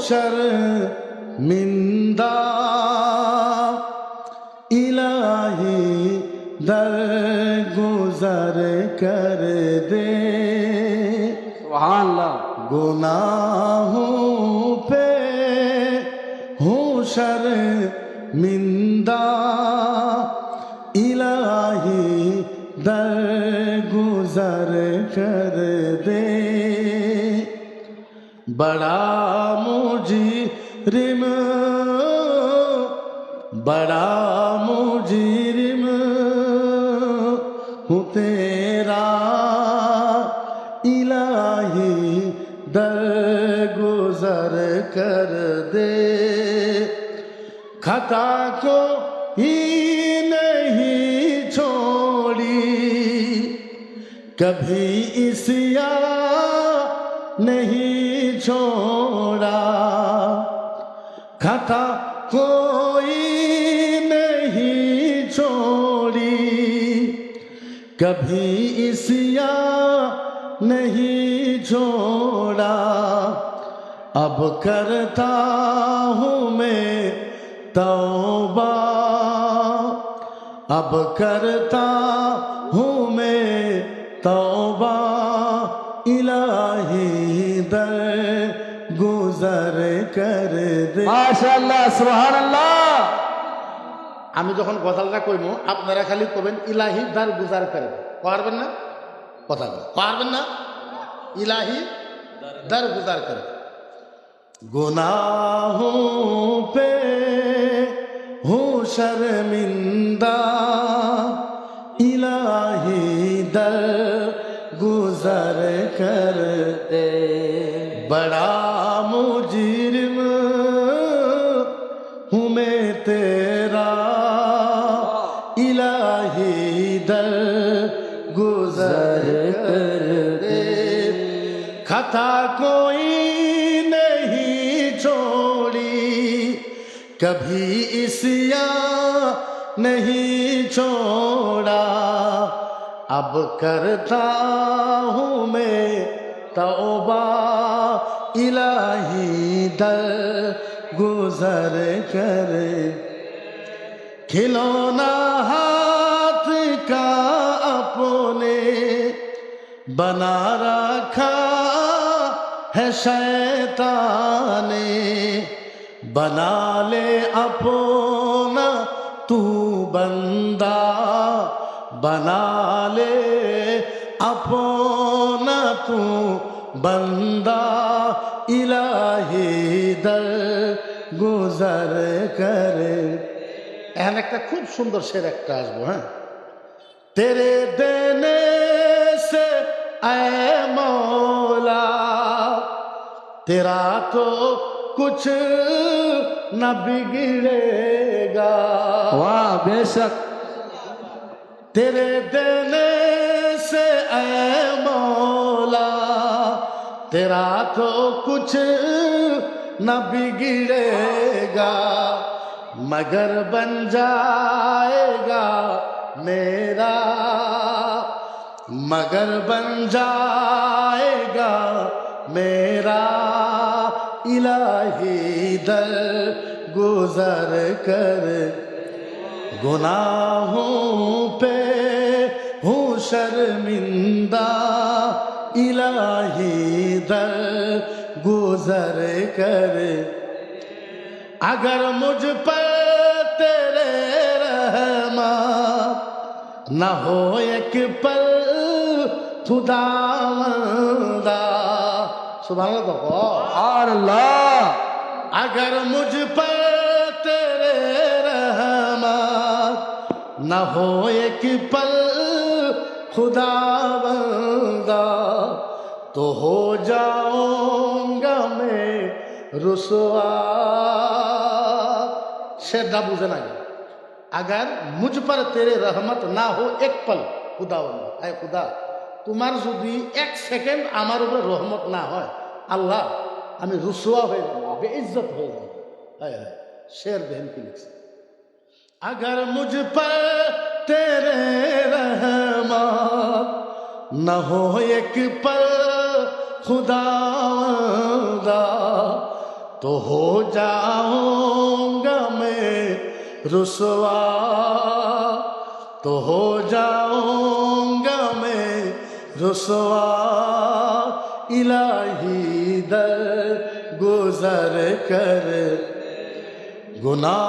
शर्मिंदा इलाही दर गुजर कर दे सुभान अल्लाह। गुनाहों पे हूँ शर्मिंदा इलाही दर गुजर कर दे बड़ा मुजरिम हूँ तेरा इलाही दर गुजर कर दे खता को ही नहीं छोड़ी कभी इसिया नहीं छोड़ा खता कोई नहीं छोड़ी कभी इसिया नहीं छोड़ा अब करता हूँ मैं तौबा अब करता हूँ मैं तौबा इलाही दर गुजर कर दे মাশাআল্লাহ সুবহানাল্লাহ। আমি যখন গজালটা কইমু আপনারা খালি কবেন ইলাহি দার গুজার করে পারবেন না কথা পারবেন না इलाही दर गुजार कर गुनाहों पे हूँ शर्मिंदा इलाही दर गुजर कर दे बड़ा मुजरिम हूँ मैं तेरा इलाही दर गुजर कर दे खता कोई नहीं छोड़ी कभी इसिया नहीं छोड़ा अब करता हूँ मैं तौबा इलाही दर गुजर कर खिलौना हाथ का अपने बना रखा है शैतान ने बना ले अपना तू बंदा बना ले अपना तू बंदा इलाही दर गुजर कर এখানে একটা খুব সুন্দর শের একটা আসবো হ্যাঁ तेरे देने से ऐ मौला तेरा तो कुछ न बिगड़ेगा वाह बेशक। तेरे देने से ऐ मौला तेरा तो कुछ न बिगड़ेगा मगर बन जाएगा मेरा मगर बन जाएगा मेरा इलाही दर गुजर कर गुनाहों पे हूँ शर्मिंदा इलाही दर गुजर कर अगर मुझ पर तेरे रहमत न हो एक पल खुदावंदा सुभान अल्लाह। अगर मुझ पर तेरे रहमत न हो एक पल खुदावंदा तो हो जाऊंगा मैं रुसवा शेर ना बुझे ना अगर मुझ पर तेरे रहमत ना हो एक पल खुदावंदा आए खुदा তোমার যদি এক সেকেন্ড আমার উপরে রহমত না হয় আল্লাহ আমি রুসওয়া হয়ে যাব বেইজ্জত হয়ে যাব হায় হায় শের দেন কি লিখছে अगर मुझ पर तेरे रहमत न हो एक पल खुदावंदा تو ہو جاؤں گا میں رسوا، تو ہو جاؤں گا میں رسوا، الہی در گزر کر گناہ